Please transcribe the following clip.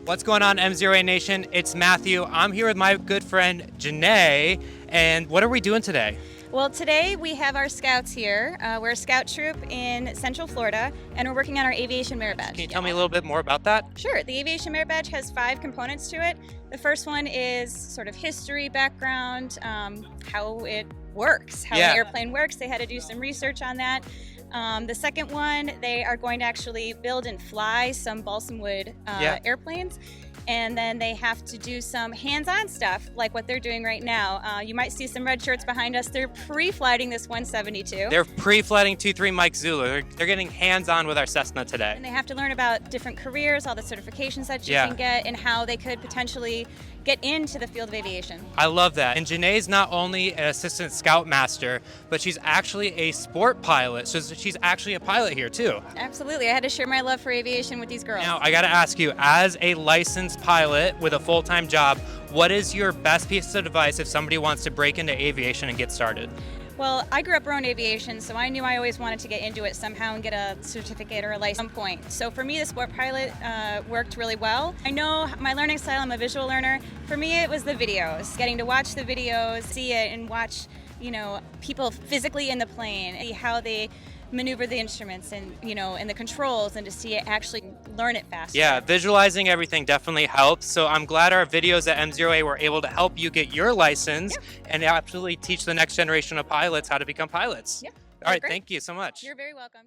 What's going on, M0A Nation? It's Matthew. I'm here with my good friend Janae, and what are we doing today? Well, today we have our scouts here. We're a scout troop in Central Florida, and we're working on our aviation merit badge. Can you tell me a little bit more about that? Sure. The aviation merit badge has 5 components to it. The first one is sort of history, background, how it works, how Yeah. an airplane works. They had to do some research on that. The second one, they are going to actually build and fly some balsam wood airplanes. And then they have to do some hands-on stuff like what they're doing right now. You might see some red shirts behind us. They're pre-flighting this 172. They're pre-flighting 23 Mike Zulu. They're getting hands-on with our Cessna today. And they have to learn about different careers, all the certifications that you Yeah. can get, and how they could potentially get into the field of aviation. I love that. And Janae's not only an assistant scoutmaster, but she's actually a sport pilot. So she's actually a pilot here too. Absolutely. I had to share my love for aviation with these girls. Now, I got to ask you, as a licensed pilot with a full-time job, what is your best piece of advice if somebody wants to break into aviation and get started? Well, I grew up around aviation, so I knew I always wanted to get into it somehow and get a certificate or a license at some point. So for me, the sport pilot worked really well. I know my learning style, I'm a visual learner. For me, it was the videos, getting to watch the videos, see it, and watch, people physically in the plane, see how they maneuver the instruments and, and the controls, and to see it actually learn it faster. Yeah, visualizing everything definitely helps. So I'm glad our videos at M0A were able to help you get your license and absolutely teach the next generation of pilots how to become pilots. Yeah. All right, Great. thank you so much. You're very welcome.